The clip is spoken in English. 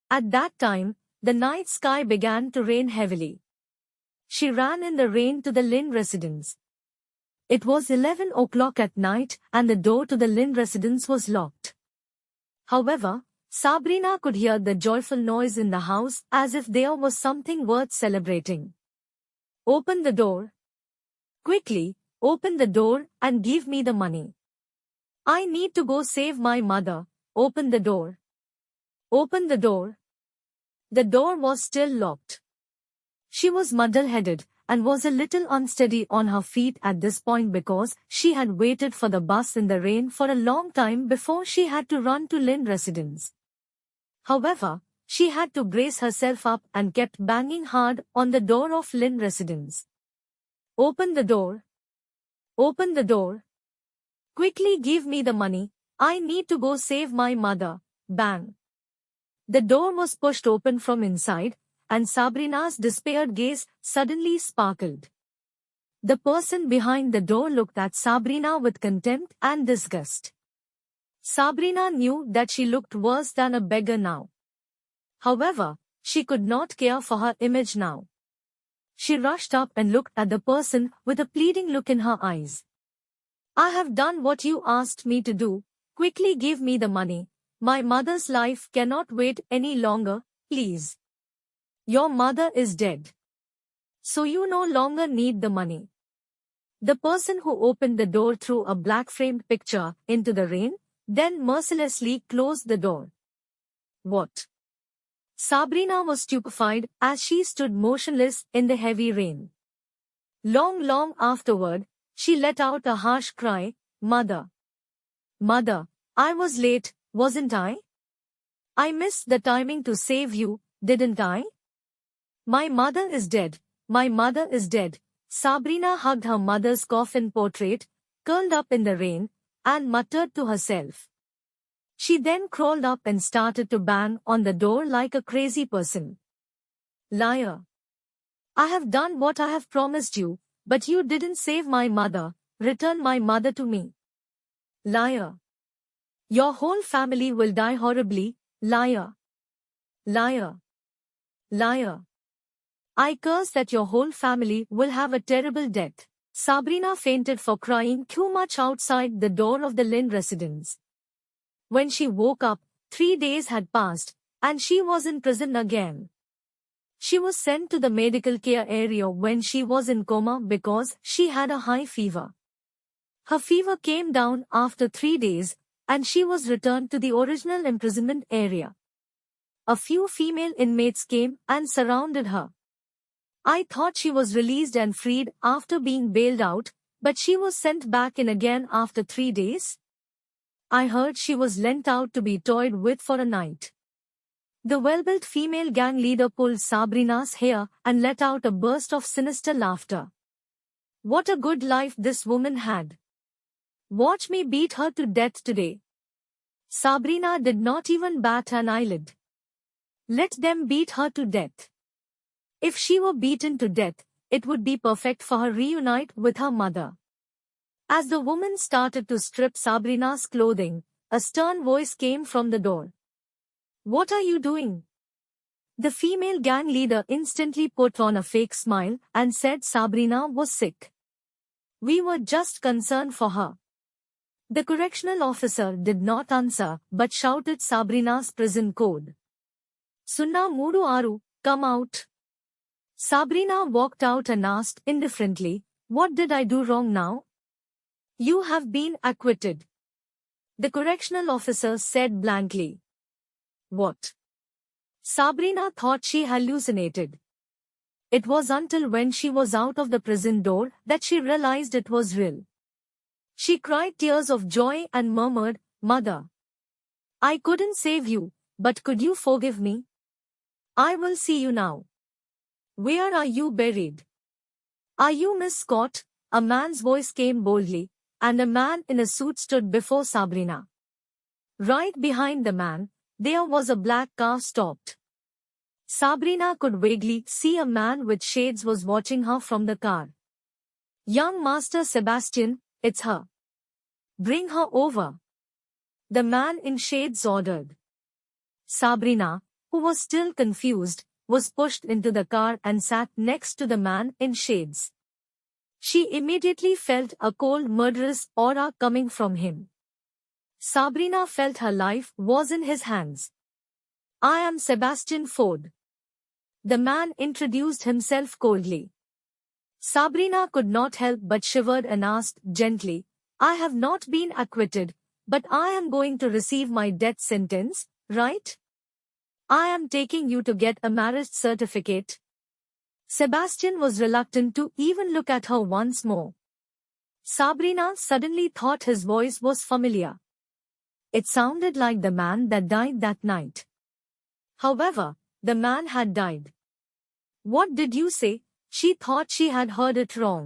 At that time, the night sky began to rain heavily. She ran in the rain to the Lynn residence. It was 11 o'clock at night and the door to the Lynn residence was locked. However, Sabrina could hear the joyful noise in the house as if there was something worth celebrating. Open the door. Quickly, open the door and give me the money. I need to go save my mother. Open the door. Open the door. The door was still locked. She was muddle-headed and was a little unsteady on her feet at this point because she had waited for the bus in the rain for a long time before she had to run to Lynn residence. However, she had to brace herself up and kept banging hard on the door of Lynn residence. Open the door. Open the door. Quickly give me the money. I need to go save my mother. Bang. The door was pushed open from inside, and Sabrina's despaired gaze suddenly sparkled. The person behind the door looked at Sabrina with contempt and disgust. Sabrina knew that she looked worse than a beggar now. However, she could not care for her image now. She rushed up and looked at the person with a pleading look in her eyes. I have done what you asked me to do. Quickly give me the money. My mother's life cannot wait any longer, please. Your mother is dead. So you no longer need the money. The person who opened the door threw a black-framed picture into the rain, then mercilessly closed the door. What? Sabrina was stupefied as she stood motionless in the heavy rain. Long afterward, she let out a harsh cry, Mother. Mother, I was late, wasn't I? I missed the timing to save you, didn't I? My mother is dead, my mother is dead. Sabrina hugged her mother's coffin portrait, curled up in the rain, and muttered to herself. She then crawled up and started to bang on the door like a crazy person. Liar. I have done what I have promised you, but you didn't save my mother. Return my mother to me. Liar. Your whole family will die horribly. Liar. Liar. Liar. I curse that your whole family will have a terrible death. Sabrina fainted for crying too much outside the door of the Lynn residence. When she woke up, 3 days had passed, and she was in prison again. She was sent to the medical care area when she was in coma because she had a high fever. Her fever came down after 3 days, and she was returned to the original imprisonment area. A few female inmates came and surrounded her. I thought she was released and freed after being bailed out, but she was sent back in again after 3 days. I heard she was lent out to be toyed with for a night. The well-built female gang leader pulled Sabrina's hair and let out a burst of sinister laughter. What a good life this woman had. Watch me beat her to death today. Sabrina did not even bat an eyelid. Let them beat her to death. If she were beaten to death, it would be perfect for her reunite with her mother. As the woman started to strip Sabrina's clothing, a stern voice came from the door. What are you doing? The female gang leader instantly put on a fake smile and said Sabrina was sick. We were just concerned for her. The correctional officer did not answer but shouted Sabrina's prison code. Sunna Mudu Aru, come out. Sabrina walked out and asked indifferently, what did I do wrong now? You have been acquitted. The correctional officer said blankly. What? Sabrina thought she hallucinated. It was until when she was out of the prison door that she realized it was real. She cried tears of joy and murmured, Mother. I couldn't save you, but could you forgive me? I will see you now. Where are you buried? Are you Miss Scott? A man's voice came boldly, and a man in a suit stood before Sabrina. Right behind the man, there was a black car stopped. Sabrina could vaguely see a man with shades was watching her from the car. Young Master Sebastian, it's her. Bring her over. The man in shades ordered. Sabrina, who was still confused, was pushed into the car and sat next to the man in shades. She immediately felt a cold murderous aura coming from him. Sabrina felt her life was in his hands. "I am Sebastian Ford." The man introduced himself coldly. Sabrina could not help but shiver and asked gently, "I have not been acquitted, but I am going to receive my death sentence, right? I am taking you to get a marriage certificate." Sebastian was reluctant to even look at her once more. Sabrina suddenly thought his voice was familiar. It sounded like the man that died that night. However, the man had died. "What did you say?" She thought she had heard it wrong.